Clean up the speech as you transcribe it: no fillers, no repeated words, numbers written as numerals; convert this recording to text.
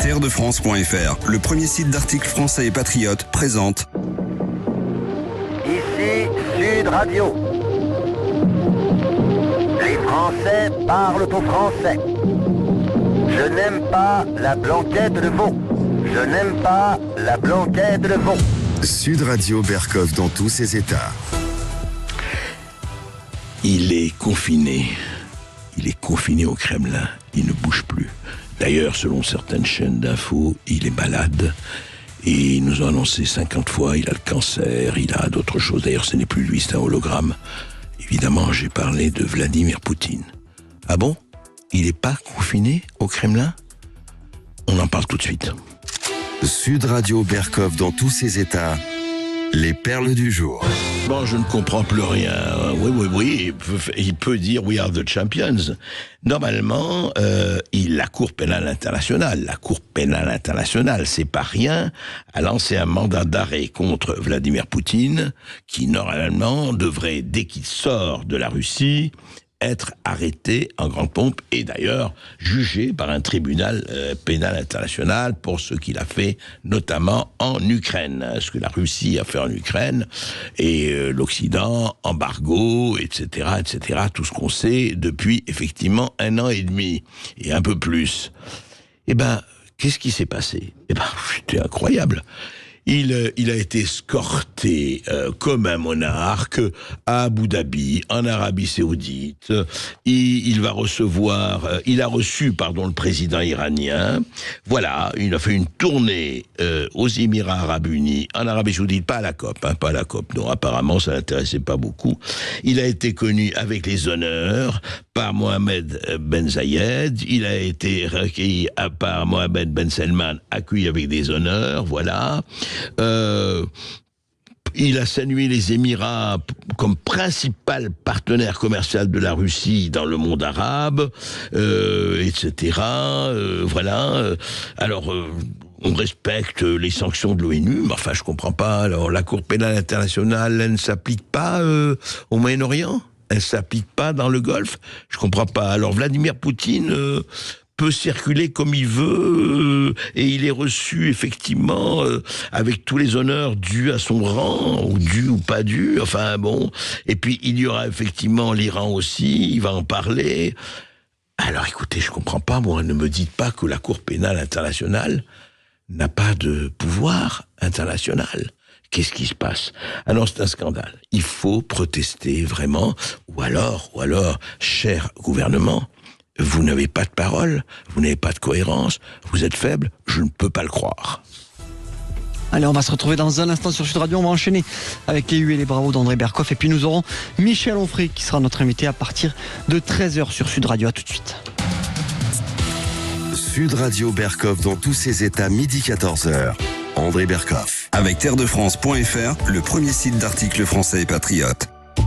Terredefrance.fr, le premier site d'articles français et patriotes, présente. Ici Sud Radio. Les Français parlent au français. Je n'aime pas la blanquette de veau. Je n'aime pas la blanquette de veau. Sud Radio Berkoff dans tous ses états. Il est confiné. Il est confiné au Kremlin. Il ne bouge plus. D'ailleurs, selon certaines chaînes d'infos, il est malade. Et il nous a annoncé 50 fois, il a le cancer, il a d'autres choses. D'ailleurs, ce n'est plus lui, c'est un hologramme. Évidemment, j'ai parlé de Vladimir Poutine. Ah bon ? Il n'est pas confiné au Kremlin ? On en parle tout de suite. Sud Radio Berkoff dans tous ses états. Les perles du jour. Bon, je ne comprends plus rien. Oui, il peut dire « We are the champions ». Normalement, la Cour pénale internationale, c'est pas rien, a lancé un mandat d'arrêt contre Vladimir Poutine, qui normalement devrait, dès qu'il sort de la Russie, être arrêté en grande pompe et d'ailleurs jugé par un tribunal pénal international pour ce qu'il a fait, notamment en Ukraine. Ce que la Russie a fait en Ukraine et l'Occident, embargo, etc., tout ce qu'on sait depuis effectivement 1 an et demi et un peu plus. Eh ben, qu'est-ce qui s'est passé ? Eh ben, c'était incroyable. Il a été escorté comme un monarque à Abu Dhabi, en Arabie Saoudite. Il a reçu, le président iranien. Voilà, il a fait une tournée aux Émirats Arabes Unis, en Arabie Saoudite, pas à la COP. Non, apparemment, ça l'intéressait pas beaucoup. Il a été connu avec les honneurs par Mohamed Ben Zayed. Il a été recueilli par Mohamed Ben Salman, accueilli avec des honneurs, voilà. Il a salué les Émirats comme principal partenaire commercial de la Russie dans le monde arabe, etc. Voilà. Alors, on respecte les sanctions de l'ONU, mais enfin, je comprends pas. Alors, la Cour pénale internationale, elle ne s'applique pas au Moyen-Orient ? Elle s'applique pas dans le Golfe ? Je comprends pas. Alors, Vladimir Poutine peut circuler comme il veut et il est reçu effectivement avec tous les honneurs dus à son rang, ou dus ou pas dus, enfin bon. Et puis il y aura effectivement l'Iran aussi, il va en parler. Alors écoutez, je comprends pas, moi, ne me dites pas que la Cour pénale internationale n'a pas de pouvoir international. Qu'est-ce qui se passe ? Ah non, c'est un scandale. Il faut protester vraiment, ou alors, cher gouvernement, vous n'avez pas de parole, vous n'avez pas de cohérence, vous êtes faible, je ne peux pas le croire. Allez, on va se retrouver dans un instant sur Sud Radio, on va enchaîner avec les U et les bravos d'André Berkoff, et puis nous aurons Michel Onfray qui sera notre invité à partir de 13h sur Sud Radio. À tout de suite. Sud Radio Berkoff dans tous ses états, midi 14h. André Berkoff. Avec Terredefrance.fr, le premier site d'articles français et patriotes.